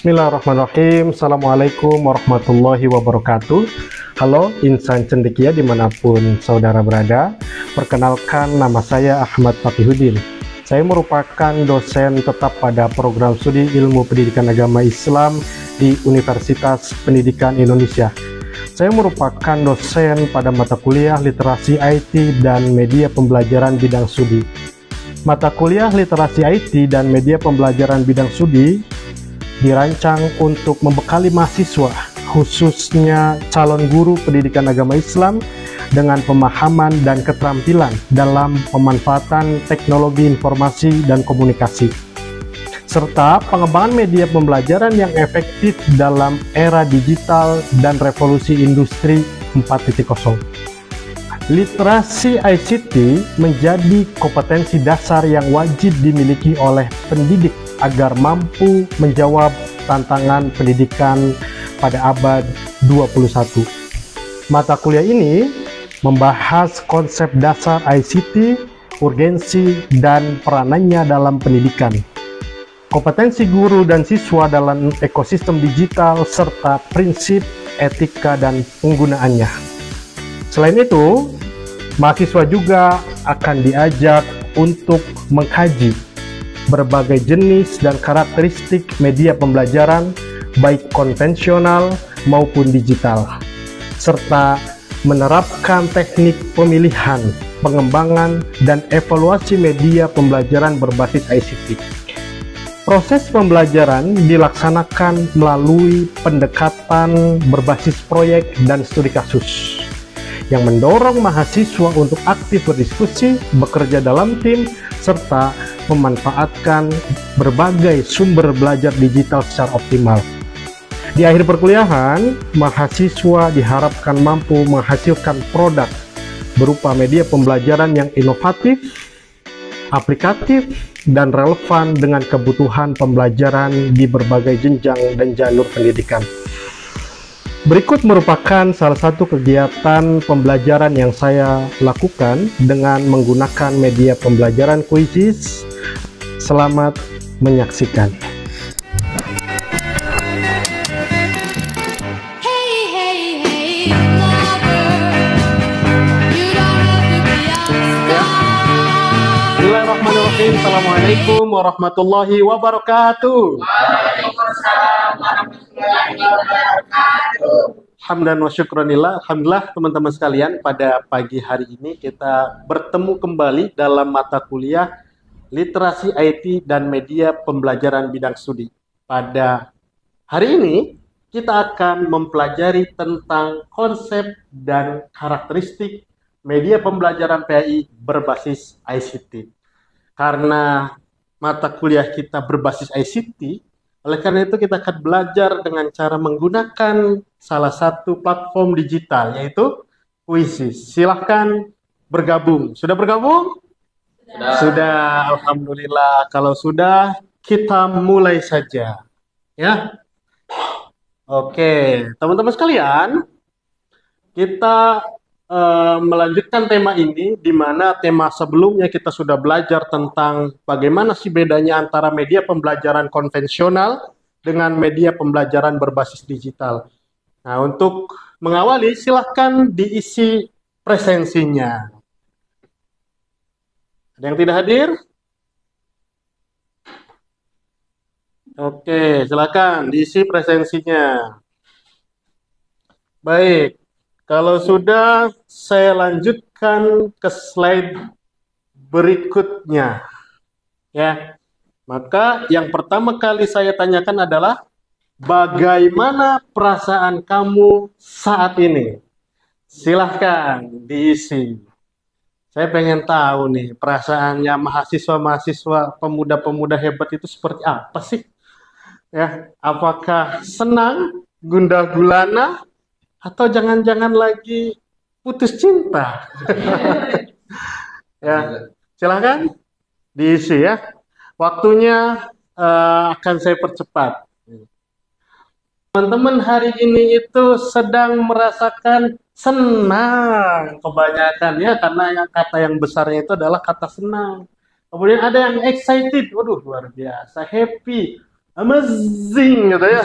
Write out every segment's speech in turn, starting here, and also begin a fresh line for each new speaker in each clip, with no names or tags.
Bismillahirrahmanirrahim. Assalamualaikum warahmatullahi wabarakatuh. Halo insan cendekia dimanapun saudara berada. Perkenalkan, nama saya Ahmad Fakihudin. Saya merupakan dosen tetap pada program studi ilmu pendidikan agama Islam di Universitas Pendidikan Indonesia. Saya merupakan dosen pada mata kuliah literasi IT dan media pembelajaran bidang studi. Mata kuliah literasi IT dan media pembelajaran bidang studi dirancang untuk membekali mahasiswa, khususnya calon guru pendidikan agama Islam, dengan pemahaman dan keterampilan dalam pemanfaatan teknologi informasi dan komunikasi, serta pengembangan media pembelajaran yang efektif dalam era digital dan revolusi industri 4.0. Literasi ICT menjadi kompetensi dasar yang wajib dimiliki oleh pendidik agar mampu menjawab tantangan pendidikan pada abad 21. Mata kuliah ini membahas konsep dasar ICT, urgensi, dan peranannya dalam pendidikan, kompetensi guru dan siswa dalam ekosistem digital, serta prinsip etika dan penggunaannya. Selain itu, mahasiswa juga akan diajak untuk mengkaji berbagai jenis dan karakteristik media pembelajaran, baik konvensional maupun digital, serta menerapkan teknik pemilihan, pengembangan, dan evaluasi media pembelajaran berbasis ICT. Proses pembelajaran dilaksanakan melalui pendekatan berbasis proyek dan studi kasus, yang mendorong mahasiswa untuk aktif berdiskusi, bekerja dalam tim, serta memanfaatkan berbagai sumber belajar digital secara optimal. Di akhir perkuliahan, mahasiswa diharapkan mampu menghasilkan produk berupa media pembelajaran yang inovatif, aplikatif, dan relevan dengan kebutuhan pembelajaran di berbagai jenjang dan jalur pendidikan. Berikut merupakan salah satu kegiatan pembelajaran yang saya lakukan dengan menggunakan media pembelajaran Quizizz. Selamat menyaksikan. Bismillahirrahmanirrahim. Assalamualaikum warahmatullahi wabarakatuh.
Waalaikumsalam warahmatullahi wabarakatuh.
Hamdan wa syukranillah. Alhamdulillah teman-teman sekalian, pada pagi hari ini kita bertemu kembali dalam mata kuliah literasi IT dan media pembelajaran bidang studi. Pada hari ini kita akan mempelajari tentang konsep dan karakteristik media pembelajaran PAI berbasis ICT. Karena mata kuliah kita berbasis ICT, oleh karena itu kita akan belajar dengan cara menggunakan salah satu platform digital, yaitu Quizizz. Silahkan bergabung. Sudah bergabung? Sudah. Alhamdulillah. Kalau sudah, kita mulai saja. Ya. Oke, teman-teman sekalian, kita melanjutkan tema ini, di mana tema sebelumnya kita sudah belajar tentang bagaimana sih bedanya antara media pembelajaran konvensional dengan media pembelajaran berbasis digital. Nah, untuk mengawali, silahkan diisi presensinya. Ada yang tidak hadir? Oke, silakan diisi presensinya. Baik. Kalau sudah, saya lanjutkan ke slide berikutnya. Ya. Maka yang pertama kali saya tanyakan adalah bagaimana perasaan kamu saat ini? Silahkan diisi. Saya pengen tahu nih, perasaannya mahasiswa-mahasiswa, pemuda-pemuda hebat itu seperti apa sih? Ya, apakah senang, gundah gulana, atau jangan-jangan lagi putus cinta? Ya, silakan diisi ya. Waktunya akan saya percepat. Teman-teman hari ini itu sedang merasakan senang kebanyakan ya, karena yang kata yang besarnya itu adalah kata senang. Kemudian ada yang excited, waduh luar biasa, happy, amazing gitu ya.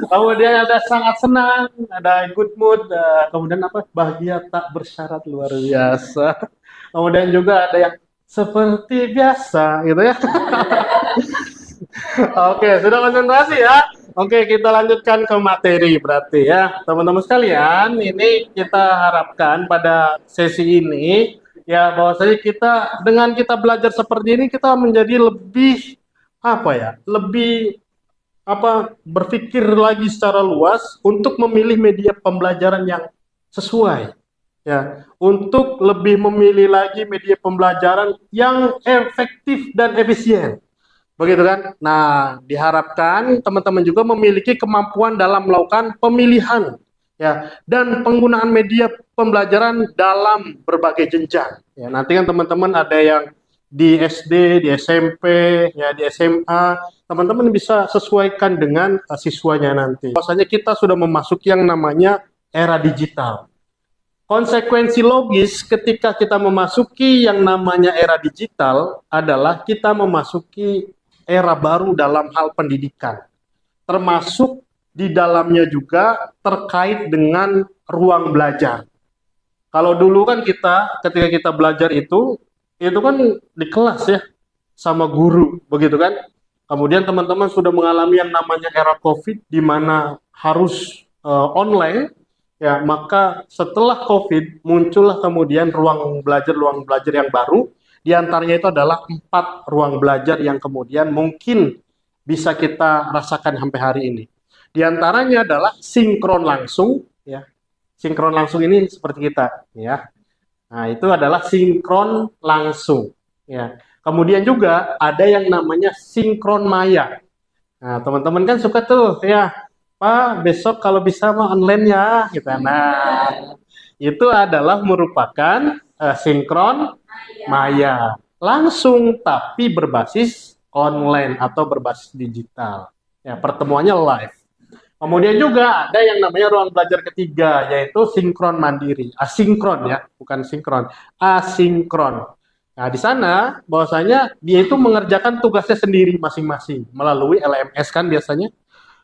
Kemudian ada sangat senang, ada good mood, kemudian apa? Bahagia tak bersyarat luar biasa. Kemudian juga ada yang seperti biasa gitu ya. Oke, sudah konsentrasi ya. Oke, kita lanjutkan ke materi berarti ya. Teman-teman sekalian, ini kita harapkan pada sesi ini ya bahwasanya kita dengan kita belajar seperti ini kita menjadi lebih apa ya? Lebih apa berpikir lagi secara luas untuk memilih media pembelajaran yang sesuai ya, untuk lebih memilih lagi media pembelajaran yang efektif dan efisien. Begitu kan? Nah, diharapkan teman-teman juga memiliki kemampuan dalam melakukan pemilihan ya dan penggunaan media pembelajaran dalam berbagai jenjang. Ya, nanti kan teman-teman ada yang di SD, di SMP, ya di SMA, teman-teman bisa sesuaikan dengan siswanya nanti. Bahwasanya kita sudah memasuki yang namanya era digital. Konsekuensi logis ketika kita memasuki yang namanya era digital adalah kita memasuki era baru dalam hal pendidikan. Termasuk di dalamnya juga terkait dengan ruang belajar. Kalau dulu kan kita ketika kita belajar itu kan di kelas ya sama guru, begitu kan? Kemudian teman-teman sudah mengalami yang namanya era COVID di mana harus online. Ya, maka setelah COVID muncullah kemudian ruang belajar yang baru. Di antaranya itu adalah 4 ruang belajar yang kemudian mungkin bisa kita rasakan sampai hari ini. Di antaranya adalah sinkron langsung, ya. Sinkron langsung ini seperti kita, ya. Nah, itu adalah sinkron langsung, ya. Kemudian juga ada yang namanya sinkron maya. Nah, teman-teman kan suka tuh, ya. Pak, besok kalau bisa mah online ya, gitu. Nah, itu adalah merupakan sinkron maya. Langsung tapi berbasis online atau berbasis digital. Ya, pertemuannya live. Kemudian juga ada yang namanya ruang belajar ketiga, yaitu sinkron mandiri. Asinkron ya, bukan sinkron. Asinkron. Nah, di sana bahwasanya dia itu mengerjakan tugasnya sendiri masing-masing melalui LMS kan biasanya.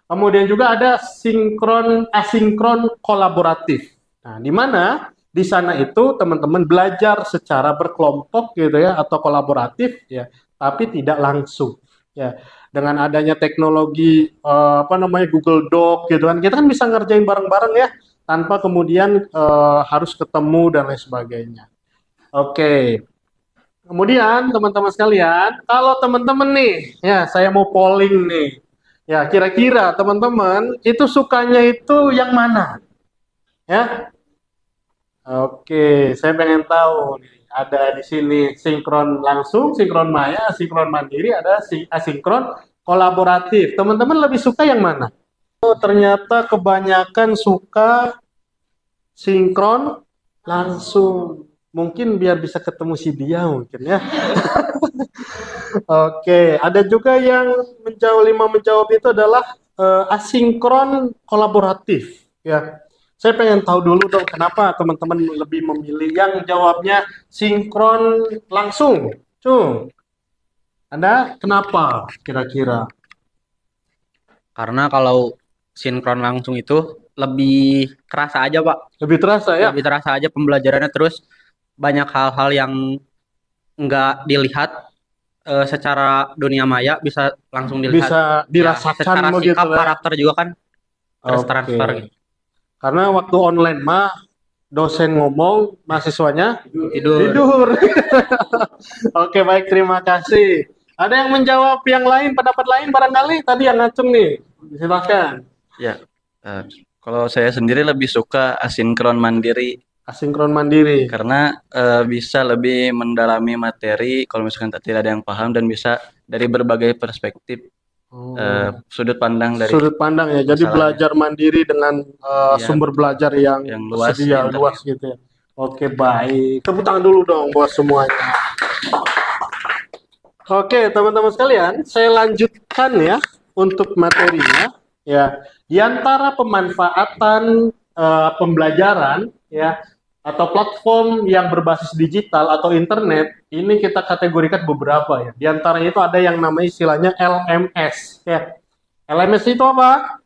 Kemudian juga ada sinkron, asinkron kolaboratif. Nah, di mana di sana itu teman-teman belajar secara berkelompok gitu ya atau kolaboratif ya, tapi tidak langsung ya. Dengan adanya teknologi apa namanya Google Doc gitu kan, kita kan bisa ngerjain bareng-bareng ya tanpa kemudian harus ketemu dan lain sebagainya. Oke. Kemudian teman-teman sekalian, kalau teman-teman nih, ya saya mau polling nih. Ya, kira-kira teman-teman itu sukanya itu yang mana? Ya. Oke, saya pengen tahu nih. Ada di sini sinkron langsung, sinkron maya, sinkron mandiri, ada asinkron kolaboratif. Teman-teman lebih suka yang mana? Oh, ternyata kebanyakan suka sinkron langsung. Mungkin biar bisa ketemu si dia mungkin ya. Oke, ada juga yang menjawab itu adalah asinkron kolaboratif. Ya, saya pengen tahu dulu dong kenapa teman-teman lebih memilih yang jawabnya sinkron langsung. Cung, Anda kenapa kira-kira?
Karena kalau sinkron langsung itu lebih terasa aja, Pak.
Lebih terasa ya?
Lebih terasa aja pembelajarannya, terus banyak hal-hal yang nggak dilihat secara dunia maya bisa langsung dilihat.
Bisa
Ya,
dirasakan
secara
begitu
sikap
ya?
karakter juga kan harus
Oke.
transfer gitu.
Karena waktu online mah dosen ngomong, mahasiswanya
Tidur.
tidur. Oke, baik, terima kasih. Ada yang menjawab yang lain, pendapat lain barangkali tadi yang ngacung nih. Silakan.
Ya, kalau saya sendiri lebih suka asinkron mandiri
Asinkron mandiri.
karena bisa lebih mendalami materi kalau misalkan tidak ada yang paham dan bisa dari berbagai perspektif sudut pandang dari
Sudut pandang ya. Jadi
masalahnya.
belajar mandiri dengan
Ya,
sumber belajar yang
luas
tersedia,
di internet.
luas gitu ya. Oke, baik. Tepuk tangan dulu dong buat semuanya. Oke, teman-teman sekalian, saya lanjutkan ya untuk materinya. Ya, di antara pemanfaatan pembelajaran ya atau platform yang berbasis digital atau internet, ini kita kategorikan beberapa ya. Di antaranya itu ada yang namanya istilahnya LMS ya. LMS itu apa?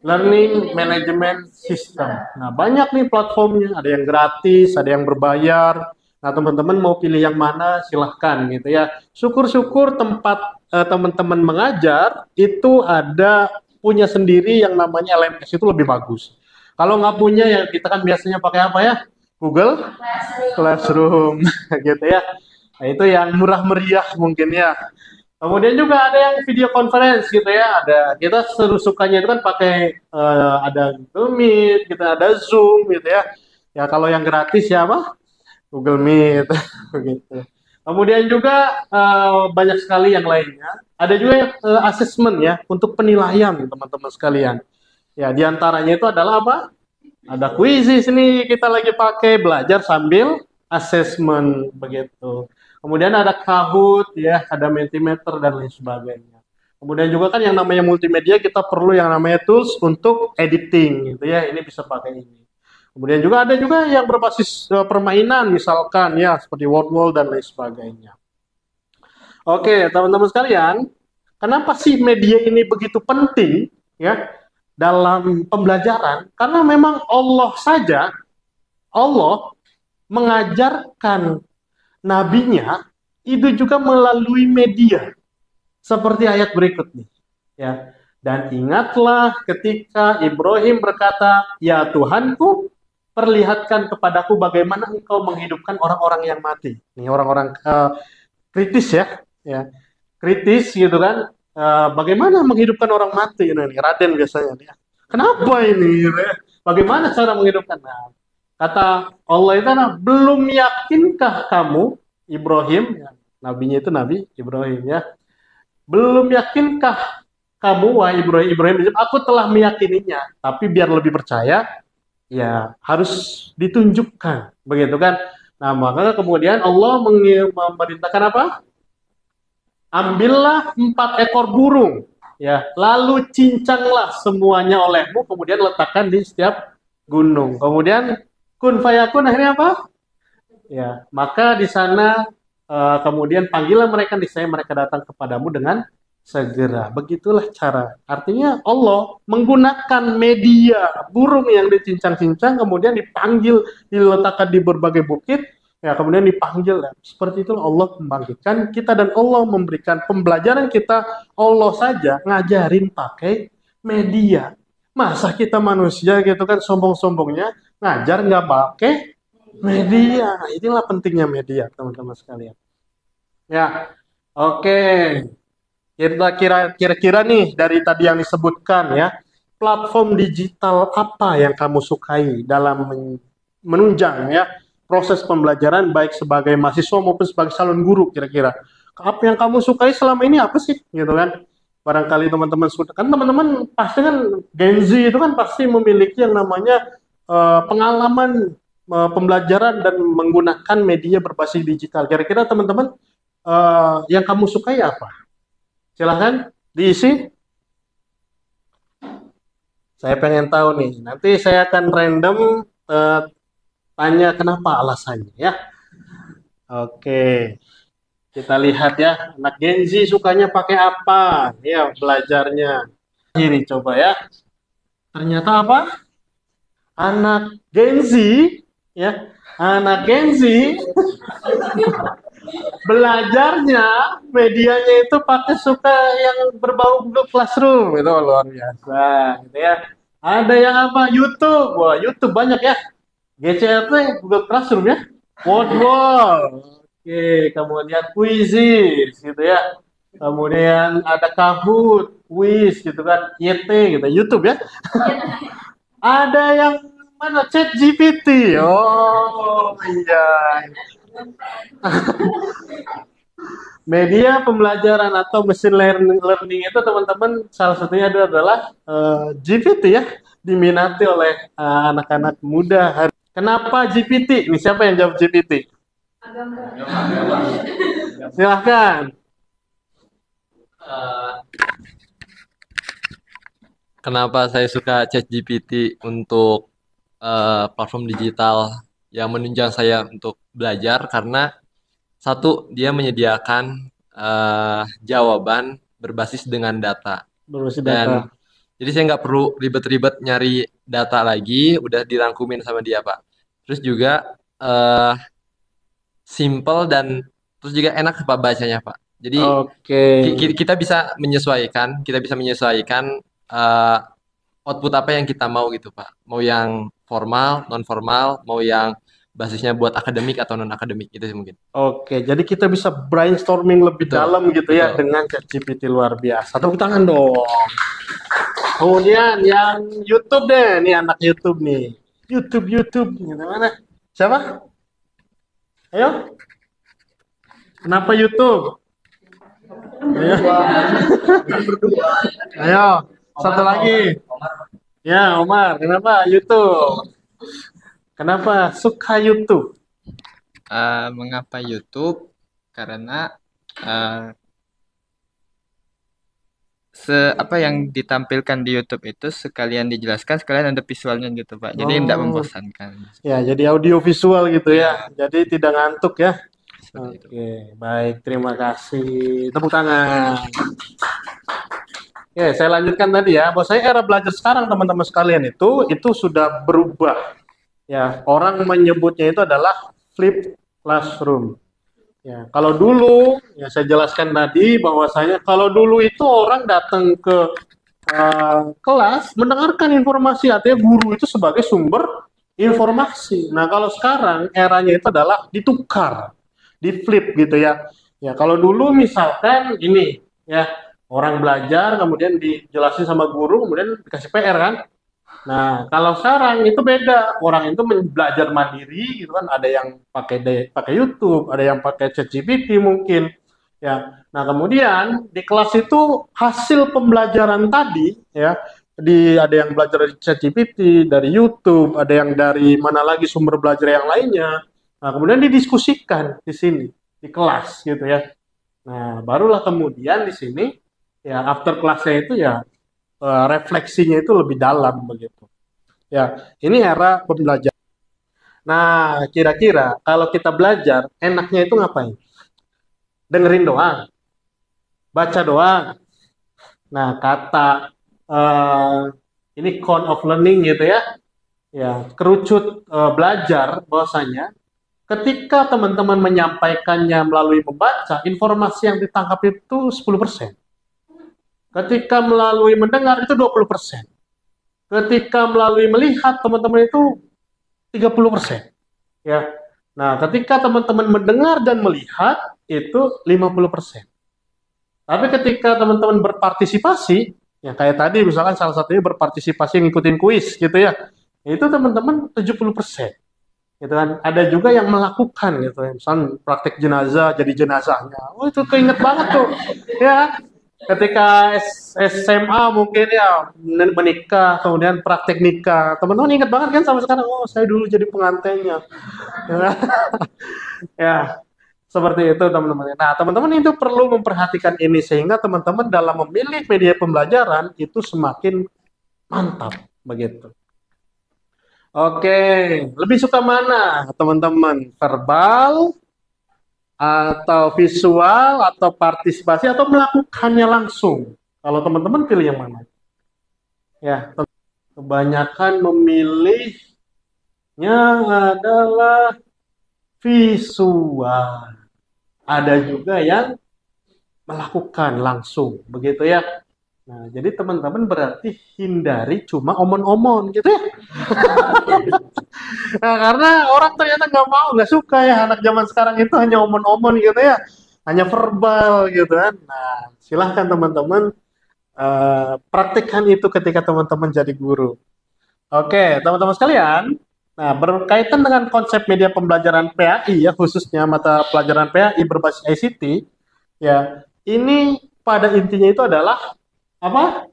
Learning Management System. Nah, banyak nih platformnya, ada yang gratis, ada yang berbayar. Nah, teman-teman mau pilih yang mana, silahkan gitu ya. Syukur-syukur tempat teman-teman mengajar itu ada punya sendiri yang namanya LMS itu lebih bagus. Kalau nggak punya ya kita kan biasanya pakai apa ya? Google Classroom gitu ya. Nah, itu yang murah meriah mungkin ya. Kemudian juga ada yang video conference gitu ya. Ada kita sukanya itu kan pakai ada Google Meet, kita ada Zoom gitu ya. Ya kalau yang gratis ya apa? Google Meet begitu. Kemudian juga banyak sekali yang lainnya. Ada juga yang assessment ya untuk penilaian teman-teman sekalian. Ya diantaranya itu adalah apa? Ada kuisis ini kita lagi pakai belajar sambil assessment begitu. Kemudian ada Kahoot ya, ada Mentimeter dan lain sebagainya. Kemudian juga kan yang namanya multimedia kita perlu yang namanya tools untuk editing gitu ya. Ini bisa pakai ini. Kemudian juga ada juga yang berbasis permainan misalkan ya seperti Wordwall dan lain sebagainya. Oke, teman-teman sekalian, kenapa sih media ini begitu penting ya dalam pembelajaran? Karena memang Allah saja, Allah mengajarkan nabinya itu juga melalui media. Seperti ayat berikut nih. Ya. Dan ingatlah ketika Ibrahim berkata, "Ya Tuhanku, perlihatkan kepadaku bagaimana engkau menghidupkan orang-orang yang mati." Ini orang-orang kritis ya. Ya. Kritis gitu kan. Bagaimana menghidupkan orang mati ini Raden biasanya ya. Kenapa ini gitu ya? Bagaimana cara menghidupkan? Nah, kata Allah itu belum yakinkah kamu Ibrahim, ya, nabinya itu Nabi Ibrahim ya. Belum yakinkah kamu wahai Ibrahim, aku telah meyakininya, tapi biar lebih percaya ya harus ditunjukkan begitu kan. Nah, maka kemudian Allah memerintahkan apa? Ambillah 4 ekor burung ya, lalu cincanglah semuanya olehmu, kemudian letakkan di setiap gunung. Kemudian kun fayakun akhirnya apa? Ya, maka di sana kemudian panggilan mereka di saya mereka datang kepadamu dengan segera. Begitulah cara. Artinya Allah menggunakan media burung yang dicincang-cincang kemudian dipanggil, diletakkan di berbagai bukit, ya kemudian dipanggil. Ya. Seperti itu Allah membangkitkan kita dan Allah memberikan pembelajaran kita. Allah saja ngajarin pakai media. Masa kita manusia gitu kan sombong-sombongnya ngajar nggak pakai media. Nah, inilah pentingnya media, teman-teman sekalian. Ya, oke. Kira-kira nih dari tadi yang disebutkan ya, platform digital apa yang kamu sukai dalam menunjang ya proses pembelajaran baik sebagai mahasiswa maupun sebagai calon guru kira-kira. Apa yang kamu sukai selama ini apa sih gitu kan? Barangkali teman-teman sudah kan teman-teman pasti kan Gen Z itu kan pasti memiliki yang namanya pengalaman pembelajaran dan menggunakan media berbasis digital. Kira-kira teman-teman yang kamu sukai apa? Silahkan diisi. Saya pengen tahu nih. Nanti saya akan random tanya kenapa alasannya ya. Oke. Kita lihat ya. Anak Gen Z sukanya pakai apa? Ya belajarnya. Ini coba ya. Ternyata apa? Anak Gen Z ya. Anak Gen Z belajarnya medianya itu pakai suka yang berbau Google Classroom itu luar biasa gitu ya. Ada yang apa YouTube, wah YouTube banyak ya. GCRT Google Classroom ya. Wordwall, oke, kemudian Quizzes gitu ya. Kemudian ada Kahoot, Quiz gitu kan, YT gitu, YouTube ya. Ada yang mana Chat GPT, oh iya. Media pembelajaran atau machine learning itu teman-teman salah satunya adalah GPT ya, diminati oleh anak-anak muda. Kenapa GPT? Ini siapa yang jawab GPT? Silahkan.
Kenapa saya suka ChatGPT untuk platform digital yang menunjang saya untuk belajar karena satu, dia menyediakan jawaban berbasis dengan data.
Berbasis
Dan
data.
jadi saya nggak perlu ribet-ribet nyari data lagi, udah dirangkumin sama dia, Pak. Terus juga eh simple dan terus juga enak Pak bacanya, Pak. Jadi
Oke.
kita bisa menyesuaikan eh, output apa yang kita mau gitu, Pak. Mau yang formal, non formal, mau yang basisnya buat akademik atau non akademik itu sih mungkin.
Oke, jadi kita bisa brainstorming lebih
Betul,
dalam gitu ya
betul.
dengan ChatGPT luar biasa. Tepuk tangan dong. Kemudian yang YouTube deh, nih anak YouTube nih. YouTube, gitu mana? Siapa? Ayo, kenapa YouTube? Ayo, ayo, satu lagi. Ya, Omar, kenapa YouTube? Kenapa suka YouTube?
Mengapa YouTube? Karena apa yang ditampilkan di YouTube itu sekalian dijelaskan, sekalian ada visualnya gitu, Pak. Jadi tidak
Oh,
membosankan.
ya, jadi audio visual gitu ya. Jadi tidak ngantuk ya.
Seperti itu.
Oke, baik, terima kasih. Tepuk tangan. Oke, saya lanjutkan tadi ya. Bahwa saya era belajar sekarang teman-teman sekalian itu sudah berubah. Ya, orang menyebutnya itu adalah flip classroom. Ya, kalau dulu ya saya jelaskan tadi bahwasanya kalau dulu itu orang datang ke kelas mendengarkan informasi, artinya guru itu sebagai sumber informasi. Nah, kalau sekarang eranya itu adalah ditukar, di flip gitu ya. Ya, kalau dulu misalkan ini ya, orang belajar kemudian dijelasin sama guru kemudian dikasih PR kan. Nah, kalau sekarang itu beda. Orang itu belajar mandiri gitu kan, ada yang pakai YouTube, ada yang pakai ChatGPT mungkin. Ya. Nah, kemudian di kelas itu hasil pembelajaran tadi ya, ada yang belajar dari ChatGPT, dari YouTube, ada yang dari mana lagi sumber belajar yang lainnya. Nah, kemudian didiskusikan di sini di kelas gitu ya. Nah, barulah kemudian di sini ya after kelasnya itu ya refleksinya itu lebih dalam begitu. Ya, ini era pembelajaran. Nah, kira-kira kalau kita belajar, enaknya itu ngapain? Dengerin doang, baca doang. Nah, kata eh, ini count of learning gitu ya. Ya, kerucut belajar bahwasanya ketika teman-teman menyampaikannya melalui membaca, informasi yang ditangkap itu 10%. Ketika melalui mendengar itu 20%. Ketika melalui melihat teman-teman itu 30%. Ya. Nah, ketika teman-teman mendengar dan melihat itu 50%. Tapi ketika teman-teman berpartisipasi, ya kayak tadi misalkan salah satunya berpartisipasi ngikutin kuis gitu ya. Itu teman-teman 70%. Gitu kan. Ada juga yang melakukan gitu ya. Misalkan praktek jenazah jadi jenazahnya. Oh, itu keinget banget tuh. Ya, ketika SMA mungkin ya menikah, kemudian praktek nikah. Teman-teman ingat banget kan sampai sekarang, oh saya dulu jadi pengantinnya. Ya, seperti itu teman-teman. Nah, teman-teman itu perlu memperhatikan ini sehingga teman-teman dalam memilih media pembelajaran itu semakin mantap begitu. Oke, lebih suka mana teman-teman? Verbal atau visual atau partisipasi atau melakukannya langsung? Kalau teman-teman pilih yang mana? Ya, kebanyakan memilihnya adalah visual. Ada juga yang melakukan langsung, begitu ya. Nah, jadi teman-teman berarti hindari cuma omon-omon gitu ya. Nah, karena orang ternyata nggak suka ya anak zaman sekarang itu hanya omon-omon gitu ya, hanya verbal gitu kan. Nah, silahkan teman-teman praktikkan itu ketika teman-teman jadi guru. Oke, teman-teman sekalian. Nah, berkaitan dengan konsep media pembelajaran PAI ya, khususnya mata pelajaran PAI berbasis ICT, ya, ini pada intinya itu adalah apa?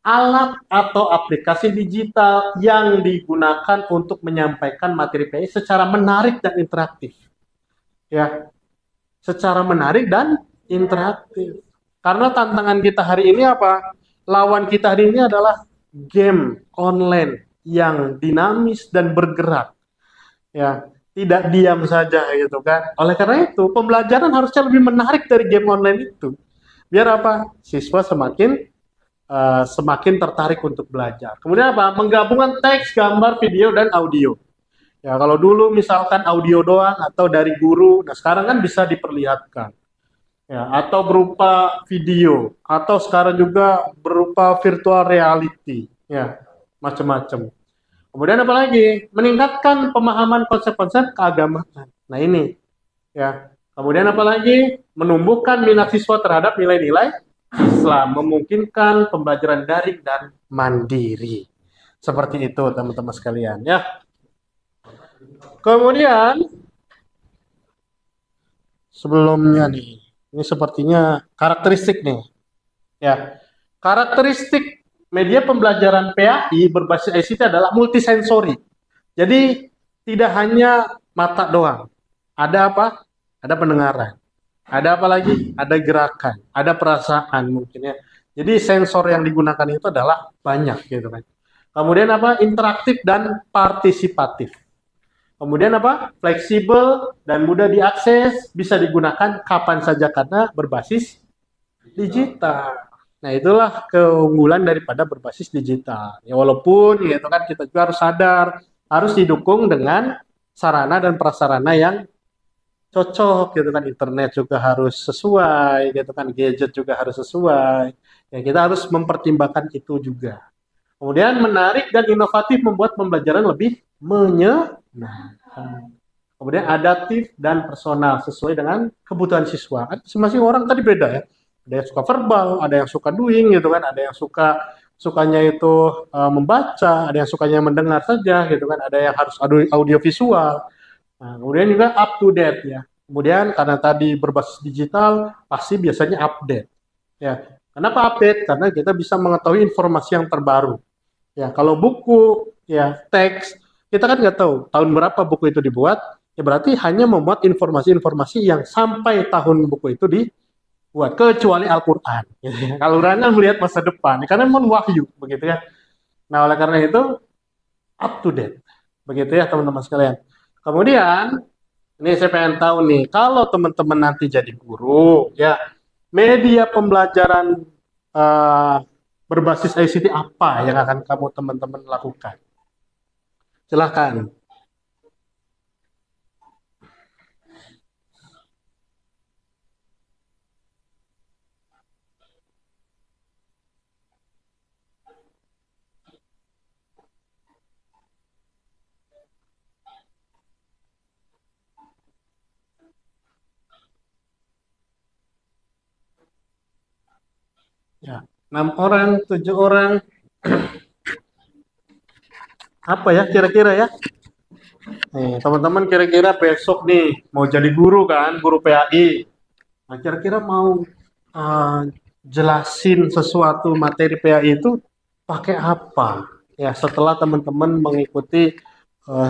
Alat atau aplikasi digital yang digunakan untuk menyampaikan materi PI secara menarik dan interaktif. Ya, secara menarik dan interaktif. Karena tantangan kita hari ini apa? Lawan kita hari ini adalah game online yang dinamis dan bergerak. Ya, tidak diam saja gitu kan. Oleh karena itu, pembelajaran harusnya lebih menarik dari game online itu. Biar apa? Siswa semakin tertarik untuk belajar. Kemudian apa? Menggabungkan teks, gambar, video, dan audio. Ya, kalau dulu misalkan audio doang atau dari guru, nah sekarang kan bisa diperlihatkan. Ya, atau berupa video, atau sekarang juga berupa virtual reality, ya, macam-macam. Kemudian apa lagi? Meningkatkan pemahaman konsep-konsep keagamaan. Nah ini, ya. Kemudian apa lagi? Menumbuhkan minat siswa terhadap nilai-nilai Islam, memungkinkan pembelajaran daring dan mandiri. Seperti itu, teman-teman sekalian, ya. Kemudian sebelumnya nih, ini sepertinya karakteristik nih, ya. Karakteristik media pembelajaran PAI berbasis ICT adalah multisensori. Jadi tidak hanya mata doang. Ada apa? Ada pendengaran. Ada apa lagi? Ada gerakan, ada perasaan mungkin ya. Jadi sensor yang digunakan itu adalah banyak gitu kan. Kemudian apa? Interaktif dan partisipatif. Kemudian apa? Fleksibel dan mudah diakses, bisa digunakan kapan saja karena berbasis digital. Nah, itulah keunggulan daripada berbasis digital. Ya walaupun ya itu kan kita juga harus sadar, harus didukung dengan sarana dan prasarana yang cocok gitu kan. Internet juga harus sesuai gitu kan, gadget juga harus sesuai. Ya kita harus mempertimbangkan itu juga. Kemudian menarik dan inovatif membuat pembelajaran lebih menyenangkan. Kemudian adaptif dan personal sesuai dengan kebutuhan siswa. Masing-masing orang tadi beda ya. Ada yang suka verbal, ada yang suka doing gitu kan, ada yang sukanya itu membaca, ada yang sukanya mendengar saja gitu kan, ada yang harus audio visual. Nah, kemudian juga up to date ya. Kemudian karena tadi berbasis digital, pasti biasanya update. Ya, kenapa update? Karena kita bisa mengetahui informasi yang terbaru. Ya, kalau buku, ya teks, kita kan nggak tahu tahun berapa buku itu dibuat. Ya berarti hanya memuat informasi-informasi yang sampai tahun buku itu dibuat, kecuali Al-Quran. Kalau Quran kan melihat masa depan, karena memang wahyu, begitu ya. Nah, oleh karena itu up to date, begitu ya teman-teman sekalian. Kemudian, ini saya pengen tahu nih, kalau teman-teman nanti jadi guru, ya media pembelajaran eh, berbasis ICT apa yang akan kamu teman-teman lakukan? Silahkan. Ya, 6 orang, 7 orang, apa ya kira-kira ya? Nih, teman-teman kira-kira besok nih mau jadi guru kan, guru PAI. Nah, kira-kira mau uh, jelasin sesuatu materi PAI itu pakai apa? Ya, setelah teman-teman mengikuti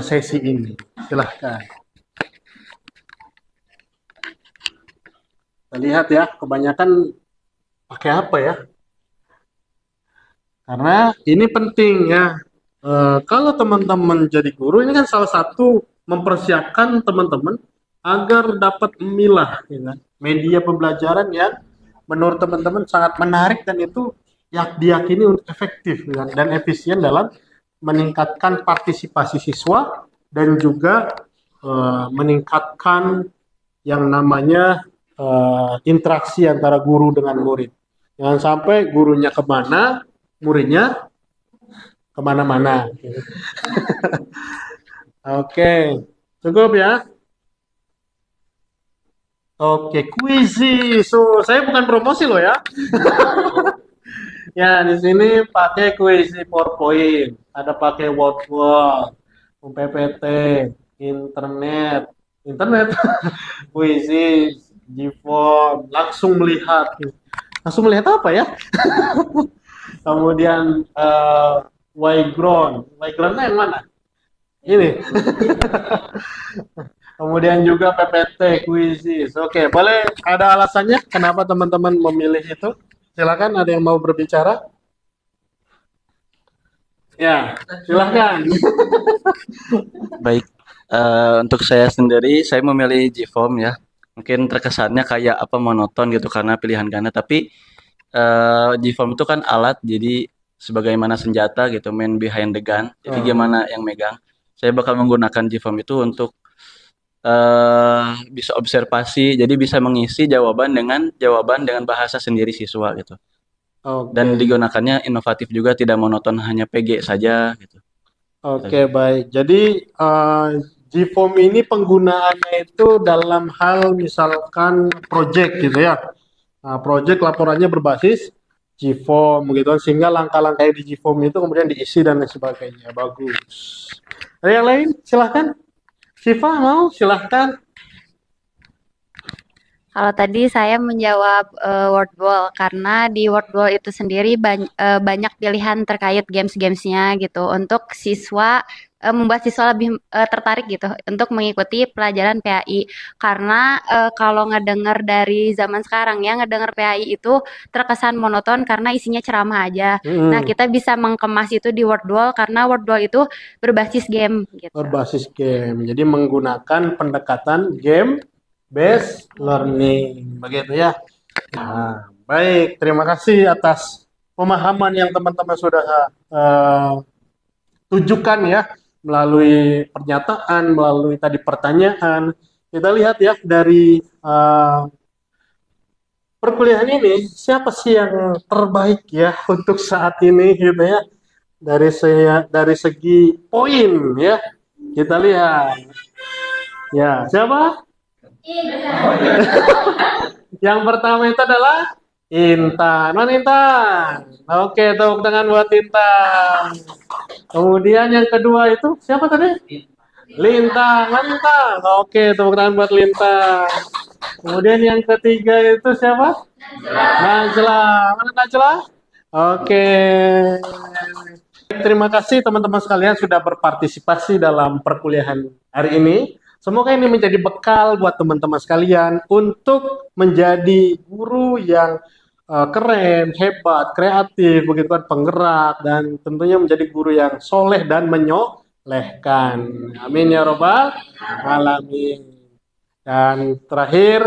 sesi ini. Silahkan. Kita lihat ya, kebanyakan pakai apa ya? Karena ini penting ya. Kalau teman-teman jadi guru, ini kan salah satu mempersiapkan teman-teman agar dapat memilah ya kan, media pembelajaran yang menurut teman-teman sangat menarik dan itu yang diyakini untuk efektif ya kan, dan efisien dalam meningkatkan partisipasi siswa dan juga meningkatkan yang namanya interaksi antara guru dengan murid. Jangan sampai gurunya kemana, muridnya kemana-mana. Oke, cukup ya. Oke, kuisi. So, saya bukan promosi loh ya. Ya, di sini pakai kuisi PowerPoint, ada pakai Word, PPT, internet, kuisi, Gform, langsung melihat apa ya? Kemudian Yground yang mana? Ini. Kemudian juga PPT, kuisis. Oke, boleh ada alasannya kenapa teman-teman memilih itu? Silakan, ada yang mau berbicara? Ya, silakan.
Baik, Untuk saya sendiri, saya memilih G-Form ya. Mungkin terkesannya kayak apa monoton gitu karena pilihan ganda, tapi G-Form itu kan alat, jadi sebagaimana senjata gitu, main behind the gun. Jadi gimana yang megang? Saya bakal menggunakan G-Form itu untuk bisa observasi, jadi bisa mengisi jawaban dengan bahasa sendiri siswa gitu. Dan
Oke.
digunakannya inovatif juga, tidak monoton hanya PG saja gitu.
Oke, baik. Jadi Gform ini penggunaannya itu dalam hal misalkan project gitu ya. Nah, project laporannya berbasis Gform gitu kan, sehingga langkah-langkah di Gform itu kemudian diisi dan lain sebagainya. Bagus. Ada yang lain? Silahkan. Siva mau? Silahkan.
Kalau tadi saya menjawab Wordwall karena di Wordwall itu sendiri banyak pilihan terkait games-gamesnya gitu untuk siswa membuat siswa lebih tertarik gitu untuk mengikuti pelajaran PAI karena kalau ngedenger dari zaman sekarang ya ngedenger PAI itu terkesan monoton karena isinya ceramah aja. Nah, kita bisa mengemas itu di Wordwall karena Wordwall itu berbasis game gitu.
Berbasis game. Jadi menggunakan pendekatan game based learning, begitu ya. Nah, baik, terima kasih atas pemahaman yang teman-teman sudah tunjukkan ya melalui pernyataan, melalui tadi pertanyaan. Kita lihat ya dari perkuliahan ini siapa sih yang terbaik ya untuk saat ini gitu ya dari segi poin ya. Kita lihat ya siapa? Yang pertama itu adalah Intan. Mana Intan? Oke, tepuk tangan buat Intan. Kemudian yang kedua itu siapa tadi? Lintang. Mana Lintang? Oke, tepuk tangan buat Lintang. Kemudian yang ketiga itu siapa? Najla. Mana Najla? Oke. Terima kasih teman-teman sekalian sudah berpartisipasi dalam perkuliahan hari ini. Semoga ini menjadi bekal buat teman-teman sekalian untuk menjadi guru yang keren, hebat, kreatif, begitu kan, penggerak, dan tentunya menjadi guru yang soleh dan menyolehkan. Amin ya robbal alamin. Dan terakhir,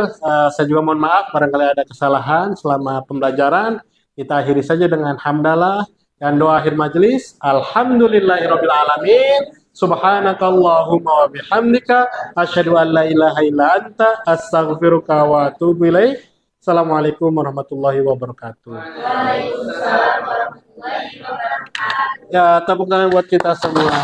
saya juga mohon maaf barangkali ada kesalahan selama pembelajaran. Kita akhiri saja dengan hamdalah dan doa akhir majelis. Alhamdulillahirabbil alamin. Subhanakallahumma wa bihamdika asyhadu an la ilaha illa anta astaghfiruka wa atubu ilaik. Assalamualaikum warahmatullahi wabarakatuh.
Waalaikumsalam warahmatullahi wabarakatuh.
Ya, tepuk tangan buat kita semua.